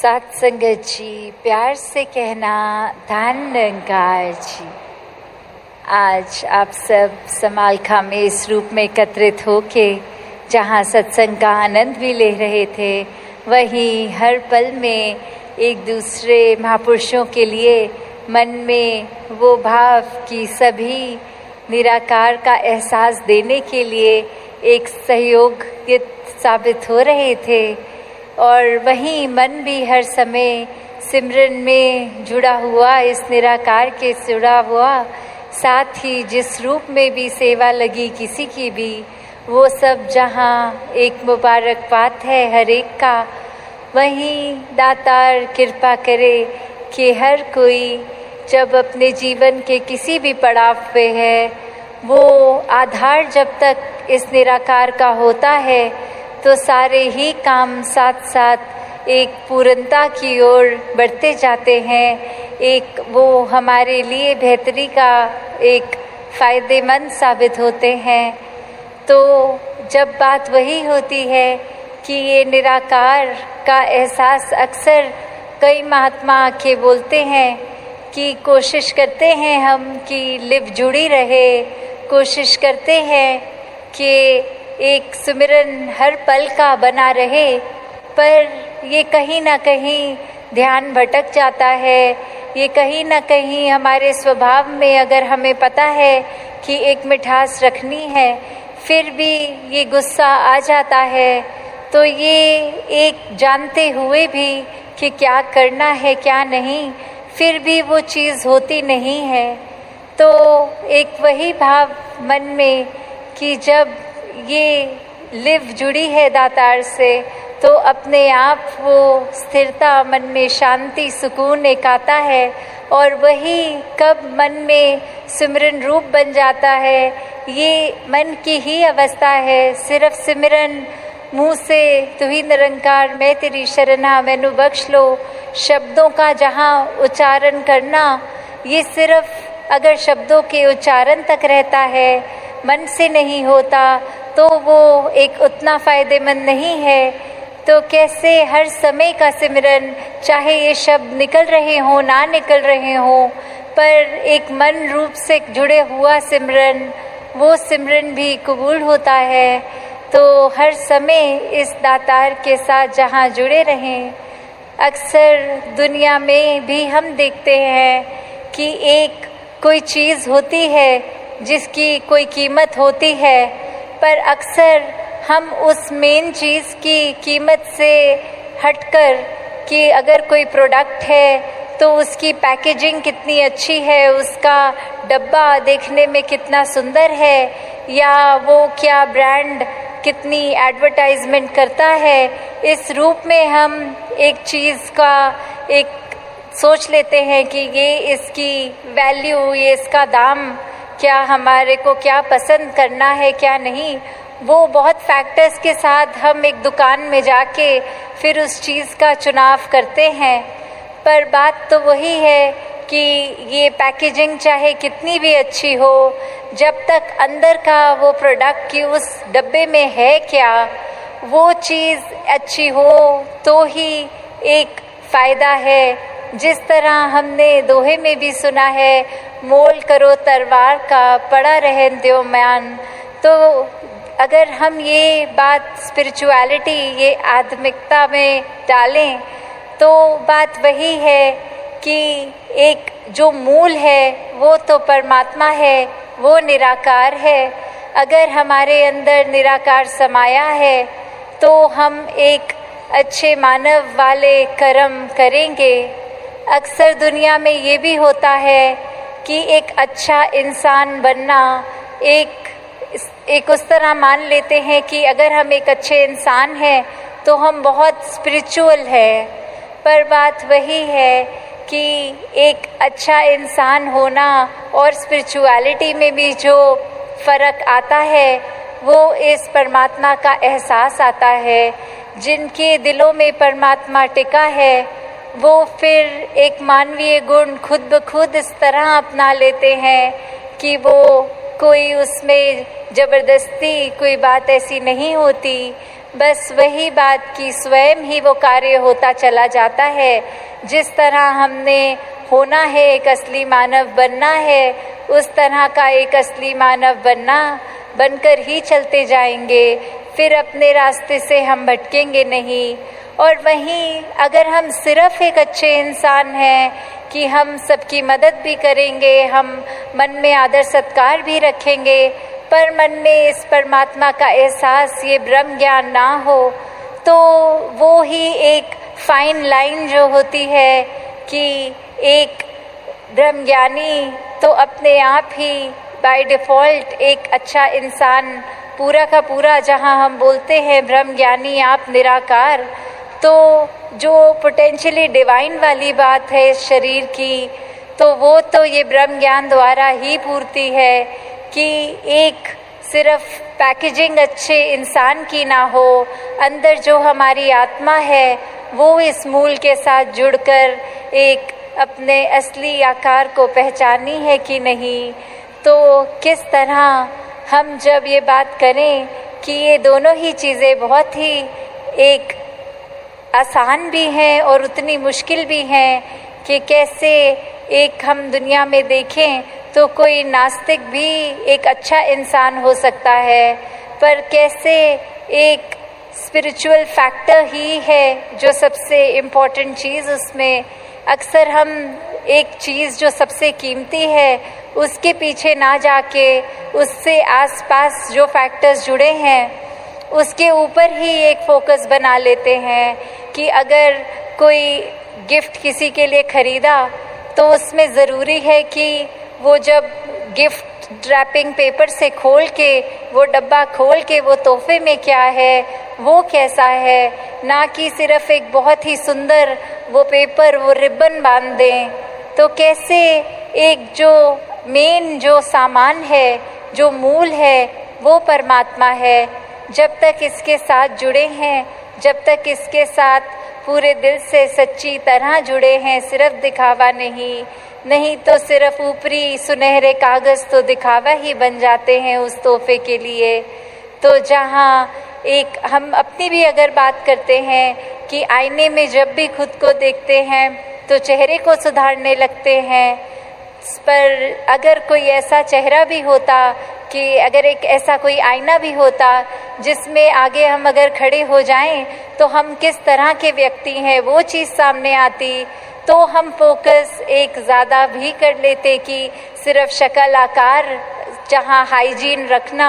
सत्संगत जी, प्यार से कहना धन निरंकार जी। आज आप सब समालखा में इस रूप में एकत्रित होके जहाँ सत्संग का आनंद भी ले रहे थे, वहीं हर पल में एक दूसरे महापुरुषों के लिए मन में वो भाव कि सभी निराकार का एहसास देने के लिए एक सहयोग साबित हो रहे थे। और वहीं मन भी हर समय सिमरन में जुड़ा हुआ, इस निराकार के जुड़ा हुआ, साथ ही जिस रूप में भी सेवा लगी किसी की भी, वो सब जहाँ एक मुबारक बात है हर एक का, वहीं दातार कृपा करे कि हर कोई जब अपने जीवन के किसी भी पड़ाव पे है, वो आधार जब तक इस निराकार का होता है तो सारे ही काम साथ साथ एक पूर्णता की ओर बढ़ते जाते हैं। एक वो हमारे लिए बेहतरी का एक फ़ायदेमंद साबित होते हैं। तो जब बात वही होती है कि ये निराकार का एहसास अक्सर कई महात्मा के बोलते हैं कि कोशिश करते हैं हम कि लिव जुड़ी रहे, कोशिश करते हैं कि एक सुमिरन हर पल का बना रहे, पर ये कहीं ना कहीं ध्यान भटक जाता है। ये कहीं ना कहीं हमारे स्वभाव में, अगर हमें पता है कि एक मिठास रखनी है, फिर भी ये गुस्सा आ जाता है। तो ये एक जानते हुए भी कि क्या करना है क्या नहीं, फिर भी वो चीज़ होती नहीं है। तो एक वही भाव मन में कि जब ये लिव जुड़ी है दातार से, तो अपने आप वो स्थिरता, मन में शांति, सुकून एक आता है। और वही कब मन में सिमरन रूप बन जाता है, ये मन की ही अवस्था है। सिर्फ सिमरन मुँह से तू ही निरंकार मैं तेरी शरणा मैनू बख्श लो शब्दों का जहाँ उच्चारण करना, ये सिर्फ अगर शब्दों के उच्चारण तक रहता है, मन से नहीं होता, तो वो एक उतना फ़ायदेमंद नहीं है। तो कैसे हर समय का सिमरन, चाहे ये शब्द निकल रहे हों ना निकल रहे हों, पर एक मन रूप से जुड़े हुआ सिमरन, वो सिमरन भी कबूल होता है। तो हर समय इस दातार के साथ जहाँ जुड़े रहें। अक्सर दुनिया में भी हम देखते हैं कि एक कोई चीज़ होती है जिसकी कोई कीमत होती है, पर अक्सर हम उस मेन चीज़ की कीमत से हटकर कि अगर कोई प्रोडक्ट है तो उसकी पैकेजिंग कितनी अच्छी है, उसका डब्बा देखने में कितना सुंदर है, या वो क्या ब्रांड कितनी एडवर्टाइजमेंट करता है, इस रूप में हम एक चीज़ का एक सोच लेते हैं कि ये इसकी वैल्यू, ये इसका दाम, क्या हमारे को क्या पसंद करना है क्या नहीं, वो बहुत फैक्टर्स के साथ हम एक दुकान में जाके फिर उस चीज़ का चुनाव करते हैं। पर बात तो वही है कि ये पैकेजिंग चाहे कितनी भी अच्छी हो, जब तक अंदर का वो प्रोडक्ट की उस डब्बे में है क्या, वो चीज़ अच्छी हो तो ही एक फ़ायदा है। जिस तरह हमने दोहे में भी सुना है, मोल करो तरवार का पड़ा रहन दो म्यान। तो अगर हम ये बात स्पिरिचुअलिटी, ये आध्यात्मिकता में डालें, तो बात वही है कि एक जो मूल है वो तो परमात्मा है, वो निराकार है। अगर हमारे अंदर निराकार समाया है तो हम एक अच्छे मानव वाले कर्म करेंगे। अक्सर दुनिया में ये भी होता है कि एक अच्छा इंसान बनना, एक उस तरह मान लेते हैं कि अगर हम एक अच्छे इंसान हैं तो हम बहुत स्पिरिचुअल हैं। पर बात वही है कि एक अच्छा इंसान होना और स्पिरिचुअलिटी में भी जो फ़र्क आता है, वो इस परमात्मा का एहसास आता है। जिनके दिलों में परमात्मा टिका है, वो फिर एक मानवीय गुण खुद ब खुद इस तरह अपना लेते हैं कि वो कोई उसमें ज़बरदस्ती कोई बात ऐसी नहीं होती, बस वही बात कि स्वयं ही वो कार्य होता चला जाता है। जिस तरह हमने होना है, एक असली मानव बनना है, उस तरह का एक असली मानव बनकर ही चलते जाएंगे। फिर अपने रास्ते से हम भटकेंगे नहीं। और वहीं अगर हम सिर्फ एक अच्छे इंसान हैं कि हम सबकी मदद भी करेंगे, हम मन में आदर सत्कार भी रखेंगे, पर मन में इस परमात्मा का एहसास, ये ब्रह्म ज्ञान ना हो, तो वो ही एक फाइन लाइन जो होती है कि एक ब्रह्मज्ञानी तो अपने आप ही बाय डिफ़ॉल्ट एक अच्छा इंसान पूरा का पूरा, जहाँ हम बोलते हैं ब्रह्मज्ञानी आप निराकार, तो जो पोटेंशियली डिवाइन वाली बात है शरीर की, तो वो तो ये ब्रह्म ज्ञान द्वारा ही पूर्ति है कि एक सिर्फ पैकेजिंग अच्छे इंसान की ना हो, अंदर जो हमारी आत्मा है वो इस मूल के साथ जुड़कर एक अपने असली आकार को पहचानी है कि नहीं। तो किस तरह हम जब ये बात करें कि ये दोनों ही चीज़ें बहुत ही एक आसान भी हैं और उतनी मुश्किल भी हैं कि कैसे एक हम दुनिया में देखें तो कोई नास्तिक भी एक अच्छा इंसान हो सकता है, पर कैसे एक स्पिरिचुअल फैक्टर ही है जो सबसे इम्पोर्टेंट चीज़, उसमें अक्सर हम एक चीज़ जो सबसे कीमती है उसके पीछे ना जाके उससे आसपास जो फैक्टर्स जुड़े हैं उसके ऊपर ही एक फोकस बना लेते हैं कि अगर कोई गिफ्ट किसी के लिए ख़रीदा तो उसमें ज़रूरी है कि वो जब गिफ्ट रैपिंग पेपर से खोल के, वो डब्बा खोल के वो तोहफे में क्या है वो कैसा है, ना कि सिर्फ एक बहुत ही सुंदर वो पेपर, वो रिबन बांध दें। तो कैसे एक जो मेन जो सामान है, जो मूल है, वो परमात्मा है। जब तक इसके साथ जुड़े हैं, जब तक इसके साथ पूरे दिल से सच्ची तरह जुड़े हैं, सिर्फ दिखावा नहीं तो सिर्फ ऊपरी सुनहरे कागज़ तो दिखावा ही बन जाते हैं उस तोहफे के लिए। तो जहाँ एक हम अपनी भी अगर बात करते हैं कि आईने में जब भी खुद को देखते हैं तो चेहरे को सुधारने लगते हैं, पर अगर कोई ऐसा चेहरा भी होता कि अगर एक ऐसा कोई आईना भी होता जिसमें आगे हम अगर खड़े हो जाएं तो हम किस तरह के व्यक्ति हैं वो चीज़ सामने आती, तो हम फोकस एक ज़्यादा भी कर लेते कि सिर्फ शक्ल आकार, जहाँ हाइजीन रखना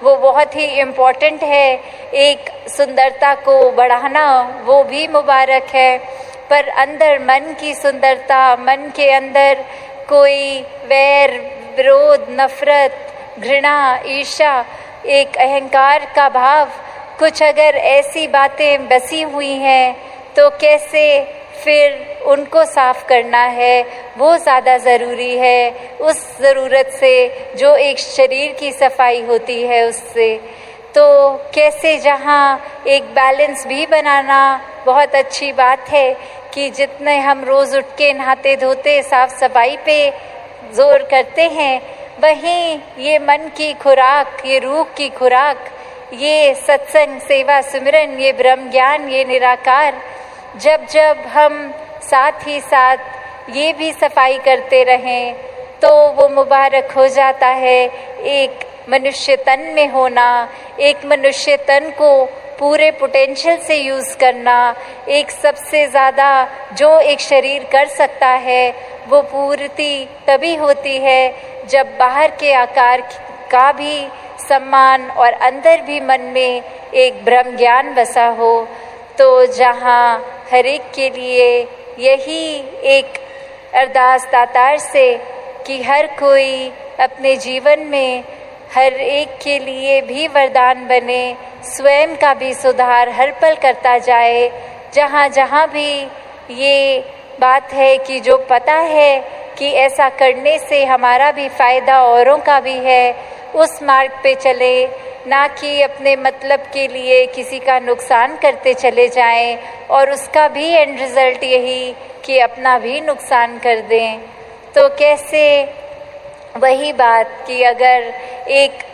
वो बहुत ही इम्पोर्टेंट है, एक सुंदरता को बढ़ाना वो भी मुबारक है, पर अंदर मन की सुंदरता, मन के अंदर कोई वैर, विरोध, नफ़रत, घृणा, ईर्ष्या, एक अहंकार का भाव, कुछ अगर ऐसी बातें बसी हुई हैं तो कैसे फिर उनको साफ करना है वो ज़्यादा ज़रूरी है उस ज़रूरत से जो एक शरीर की सफाई होती है उससे। तो कैसे जहाँ एक बैलेंस भी बनाना बहुत अच्छी बात है कि जितने हम रोज़ उठ के नहाते धोते साफ़ सफाई पे ज़ोर करते हैं, वहीं ये मन की खुराक, ये रूह की खुराक, ये सत्संग, सेवा, सिमरन, ये ब्रह्म ज्ञान, ये निराकार, जब जब हम साथ ही साथ ये भी सफाई करते रहें तो वो मुबारक हो जाता है एक मनुष्य तन में होना, एक मनुष्य तन को पूरे पोटेंशियल से यूज़ करना। एक सबसे ज़्यादा जो एक शरीर कर सकता है वो पूर्ति तभी होती है जब बाहर के आकार का भी सम्मान और अंदर भी मन में एक ब्रह्म ज्ञान बसा हो। तो जहाँ हर एक के लिए यही एक अरदास दातार से कि हर कोई अपने जीवन में हर एक के लिए भी वरदान बने, स्वयं का भी सुधार हर पल करता जाए। जहाँ जहाँ भी ये बात है कि जो पता है कि ऐसा करने से हमारा भी फ़ायदा औरों का भी है, उस मार्ग पे चले, ना कि अपने मतलब के लिए किसी का नुकसान करते चले जाएं और उसका भी एंड रिज़ल्ट यही कि अपना भी नुकसान कर दें। तो कैसे वही बात कि अगर एक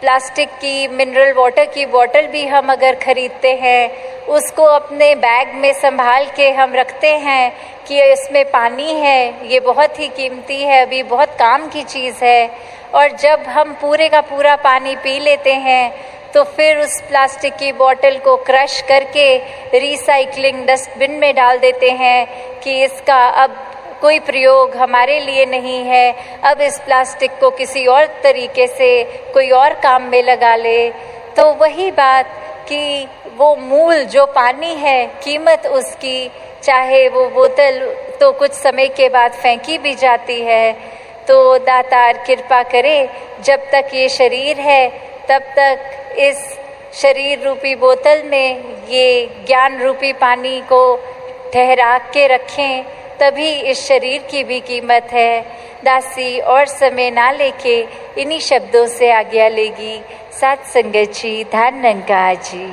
प्लास्टिक की मिनरल वाटर की बॉटल भी हम अगर खरीदते हैं, उसको अपने बैग में संभाल के हम रखते हैं कि इसमें पानी है, ये बहुत ही कीमती है, अभी बहुत काम की चीज़ है। और जब हम पूरे का पूरा पानी पी लेते हैं तो फिर उस प्लास्टिक की बॉटल को क्रश करके रिसाइकलिंग डस्टबिन में डाल देते हैं कि इसका अब कोई प्रयोग हमारे लिए नहीं है, अब इस प्लास्टिक को किसी और तरीके से कोई और काम में लगा ले। तो वही बात कि वो मूल जो पानी है, कीमत उसकी, चाहे वो बोतल तो कुछ समय के बाद फेंकी भी जाती है। तो दातार कृपा करे, जब तक ये शरीर है तब तक इस शरीर रूपी बोतल में ये ज्ञान रूपी पानी को ठहरा के रखें, तभी इस शरीर की भी कीमत है। दासी और समय ना लेके इन्हीं शब्दों से आज्ञा लेगी। सात संगत जी, धन निरंकार जी।